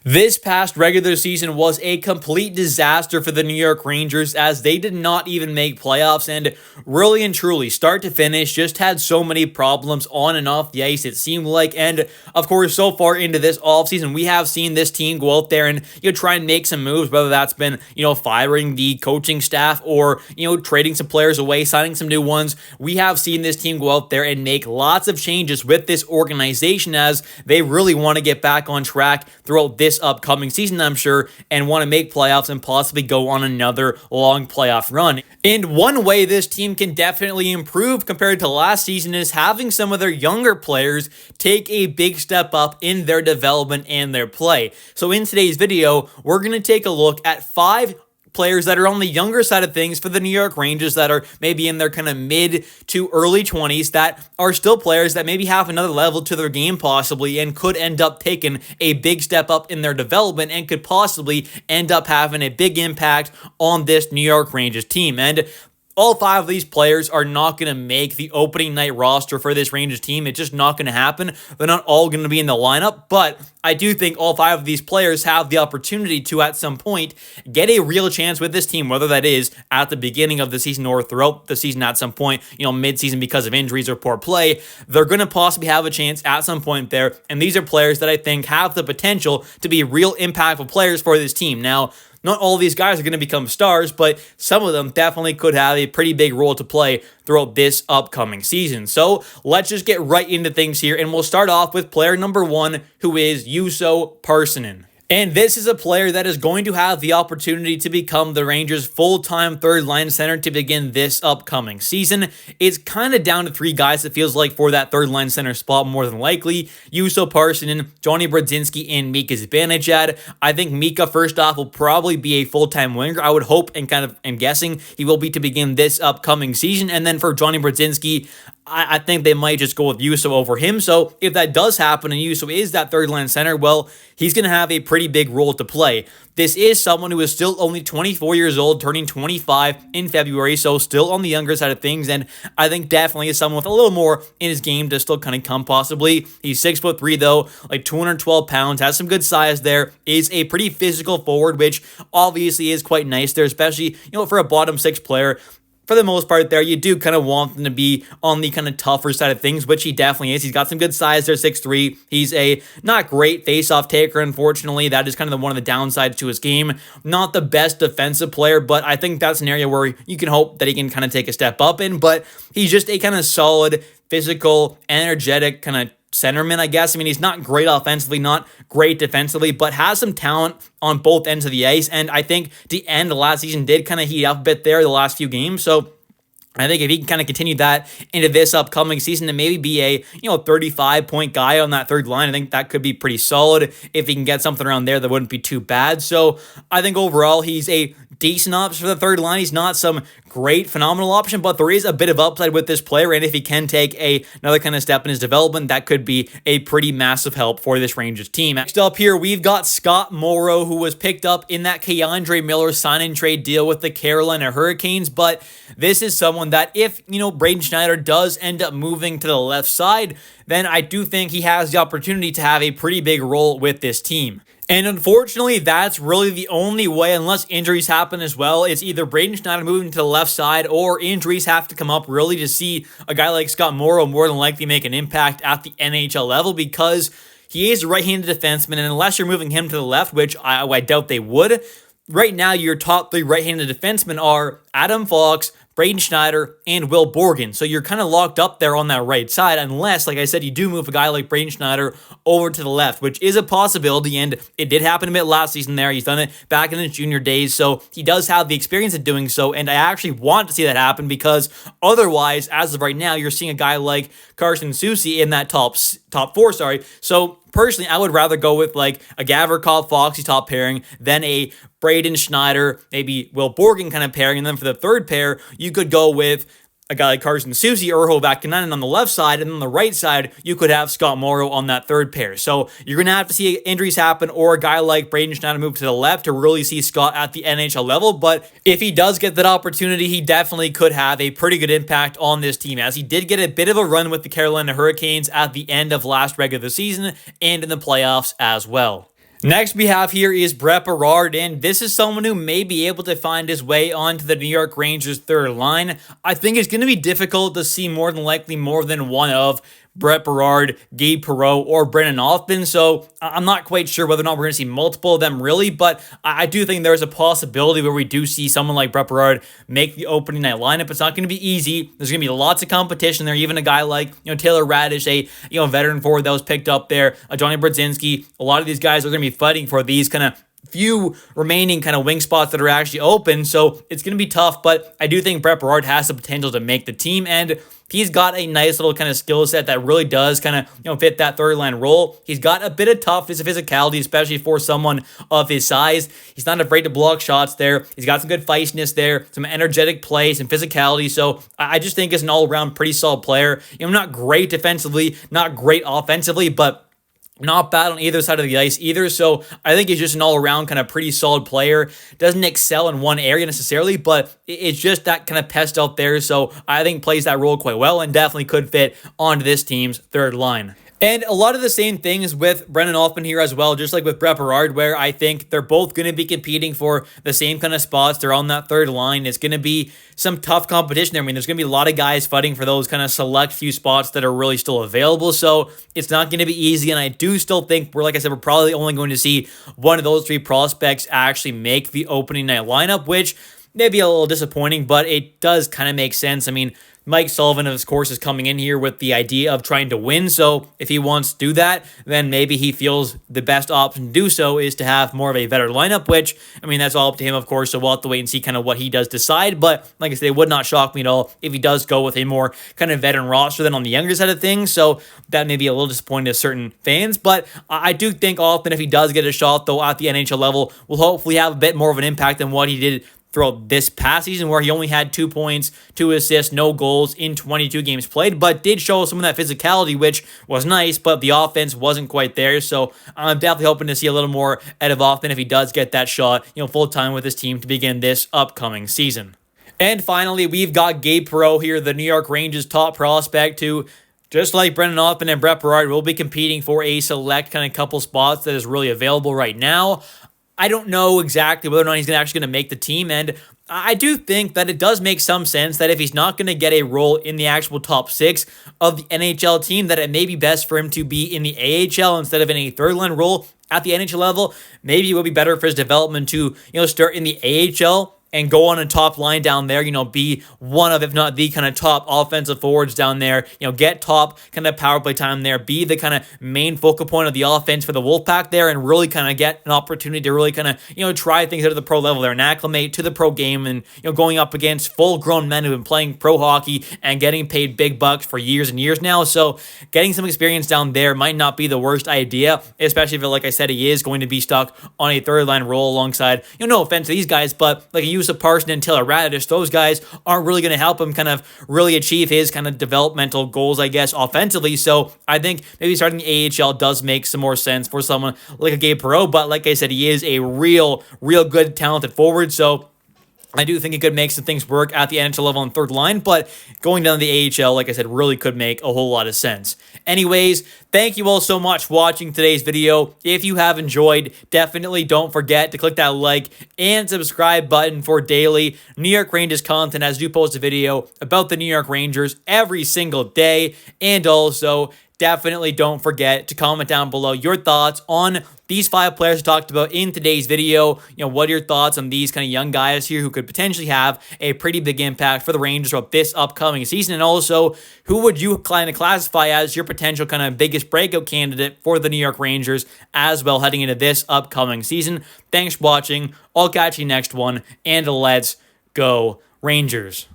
This past regular season was a complete disaster for the New York Rangers as they did not even make playoffs and really and truly, start to finish, just had so many problems on and off the ice, it seemed like. And of course, so far into this offseason, we have seen this team go out there and try and make some moves, whether that's been firing the coaching staff or trading some players away, signing some new ones. We have seen this team go out there and make lots of changes with this organization as they really want to get back on track throughout this upcoming season, I'm sure, and want to make playoffs and possibly go on another long playoff run. And one way this team can definitely improve compared to last season is having some of their younger players take a big step up in their development and their play. So in today's video, we're going to take a look at 5 players that are on the younger side of things for the New York Rangers that are maybe in their kind of mid to early 20s that are still players that maybe have another level to their game possibly and could end up taking a big step up in their development and could possibly end up having a big impact on this New York Rangers team. And all 5 of these players are not going to make the opening night roster for this Rangers team. It's just not going to happen. They're not all going to be in the lineup, but I do think all 5 of these players have the opportunity to, at some point, get a real chance with this team, whether that is at the beginning of the season or throughout the season at some point, mid-season because of injuries or poor play. They're going to possibly have a chance at some point there, and these are players that I think have the potential to be real impactful players for this team. Now, not all of these guys are going to become stars, but some of them definitely could have a pretty big role to play throughout this upcoming season. So let's just get right into things here, and we'll start off with player number 1, who is Juuso Parssinen. And this is a player that is going to have the opportunity to become the Rangers' full-time third-line center to begin this upcoming season. It's kind of down to 3 guys, it feels like, for that third-line center spot, more than likely. Juuso Parssinen, Johnny Brodzinski, and Mika Zibanejad. I think Mika, first off, will probably be a full-time winger. I would hope and kind of am guessing he will be to begin this upcoming season. And then for Johnny Brodzinski, I think they might just go with Juuso over him. So if that does happen and Juuso is that third-line center, well, he's going to have a pretty big role to play. This is someone who is still only 24 years old, turning 25 in February, so still on the younger side of things, and I think definitely is someone with a little more in his game to still kind of come possibly. He's 6'3", though, like 212 pounds, has some good size there, is a pretty physical forward, which obviously is quite nice there, especially, for a bottom 6 player. For the most part there, you do kind of want them to be on the kind of tougher side of things, which he definitely is. He's got some good size there, 6'3". He's a not great face-off taker, unfortunately. That is kind of one of the downsides to his game. Not the best defensive player, but I think that's an area where you can hope that he can kind of take a step up in. But he's just a kind of solid, physical, energetic kind of centerman, I guess. I mean, he's not great offensively, not great defensively, but has some talent on both ends of the ice. And I think the end of last season did kind of heat up a bit there the last few games. So I think if he can kind of continue that into this upcoming season and maybe be a 35-point guy on that third line, I think that could be pretty solid. If he can get something around there, that wouldn't be too bad. So I think overall he's a decent option for the third line. He's not some great, phenomenal option, but there is a bit of upside with this player, and if he can take another kind of step in his development, that could be a pretty massive help for this Rangers team. Next up here, we've got Scott Morrow, who was picked up in that K'Andre Miller sign-and-trade deal with the Carolina Hurricanes, but this is someone that if, Braden Schneider does end up moving to the left side, then I do think he has the opportunity to have a pretty big role with this team. And unfortunately, that's really the only way, unless injuries happen as well. It's either Braden Schneider moving to the left side or injuries have to come up really to see a guy like Scott Morrow more than likely make an impact at the NHL level, because he is a right-handed defenseman, and unless you're moving him to the left, which I doubt they would, right now your top 3 right-handed defensemen are Adam Fox, Braden Schneider, and Will Borgen. So you're kind of locked up there on that right side unless, like I said, you do move a guy like Braden Schneider over to the left, which is a possibility, and it did happen a bit last season there. He's done it back in his junior days, so he does have the experience of doing so, and I actually want to see that happen because otherwise, as of right now, you're seeing a guy like Carson Soucy in that top 4, So personally, I would rather go with like a Gavrikov Foxy top pairing than a Braden Schneider, maybe Will Borgen kind of pairing. And then for the third pair, you could go with a guy like Carson Soucy or Urho Vaakanainen on the left side, and on the right side, you could have Scott Morrow on that third pair. So you're going to have to see injuries happen or a guy like Braden Schneider move to the left to really see Scott at the NHL level. But if he does get that opportunity, he definitely could have a pretty good impact on this team, as he did get a bit of a run with the Carolina Hurricanes at the end of last regular season and in the playoffs as well. Next we have here is Brett Berard, and this is someone who may be able to find his way onto the New York Rangers third line. I think it's going to be difficult to see more than likely more than one of Brett Berard, Gabe Perreault, or Brennan Othman, so I'm not quite sure whether or not we're going to see multiple of them really, but I do think there's a possibility where we do see someone like Brett Berard make the opening night lineup. It's not going to be easy. There's going to be lots of competition there, even a guy like Taylor Radish, a veteran forward that was picked up there, Johnny Brodzinski. A lot of these guys are going to be fighting for these kind of few remaining kind of wing spots that are actually open, so it's going to be tough, but I do think Brett Berard has the potential to make the team, and he's got a nice little kind of skill set that really does kind of fit that third line role. He's got a bit of toughness and physicality, especially for someone of his size. He's not afraid to block shots there. He's got some good feistiness there, some energetic play, some physicality, so I just think he's an all-around pretty solid player. Not great defensively, not great offensively, but not bad on either side of the ice either, so I think he's just an all-around kind of pretty solid player. Doesn't excel in one area necessarily, but it's just that kind of pest out there, so I think plays that role quite well and definitely could fit onto this team's third line. And a lot of the same things with Brennan Othman here as well, just like with Brett Berard, where I think they're both going to be competing for the same kind of spots. They're on that third line. It's going to be some tough competition there. I mean, there's going to be a lot of guys fighting for those kind of select few spots that are really still available. So it's not going to be easy. And I do still think like I said, we're probably only going to see one of those three prospects actually make the opening night lineup, which may be a little disappointing, but it does kind of make sense. I mean, Mike Sullivan, of course, is coming in here with the idea of trying to win. So if he wants to do that, then maybe he feels the best option to do so is to have more of a veteran lineup, which, I mean, that's all up to him, of course. So we'll have to wait and see kind of what he does decide. But like I said, it would not shock me at all if he does go with a more kind of veteran roster than on the younger side of things. So that may be a little disappointing to certain fans. But I do think often if he does get a shot, though, at the NHL level, will hopefully have a bit more of an impact than what he did throughout this past season, where he only had 2 points, 2 assists, no goals in 22 games played, but did show some of that physicality, which was nice, but the offense wasn't quite there. So I'm definitely hoping to see a little more out of Othman if he does get that shot, full-time with his team to begin this upcoming season. And finally, we've got Gabe Perreault here, the New York Rangers' top prospect, who, just like Brennan Othman and Brett Berard, will be competing for a select kind of couple spots that is really available right now. I don't know exactly whether or not he's actually going to make the team, and I do think that it does make some sense that if he's not going to get a role in the actual top 6 of the NHL team, that it may be best for him to be in the AHL instead of in a third-line role at the NHL level. Maybe it would be better for his development to, start in the AHL and go on a top line down there, be one of, if not the kind of top offensive forwards down there, get top kind of power play time there, be the kind of main focal point of the offense for the Wolfpack there, and really kind of get an opportunity to really kind of, try things out of the pro level there and acclimate to the pro game and, going up against full-grown men who've been playing pro hockey and getting paid big bucks for years and years now. So getting some experience down there might not be the worst idea, especially if, like I said, he is going to be stuck on a third-line role alongside, no offense to these guys, but like a Yusuf Parson and Taylor Radish, those guys aren't really going to help him kind of really achieve his kind of developmental goals, I guess, offensively. So I think maybe starting the AHL does make some more sense for someone like a Gabe Perreault, but like I said, he is a real good, talented forward, so I do think it could make some things work at the NHL level on third line, but going down to the AHL, like I said, really could make a whole lot of sense. Anyways, thank you all so much for watching today's video. If you have enjoyed, definitely don't forget to click that like and subscribe button for daily New York Rangers content, as I do post a video about the New York Rangers every single day. And also, definitely don't forget to comment down below your thoughts on these 5 players I talked about in today's video. What are your thoughts on these kind of young guys here who could potentially have a pretty big impact for the Rangers throughout this upcoming season? And also, who would you kind of classify as your potential kind of biggest breakout candidate for the New York Rangers as well heading into this upcoming season? Thanks for watching. I'll catch you next one, and let's go Rangers.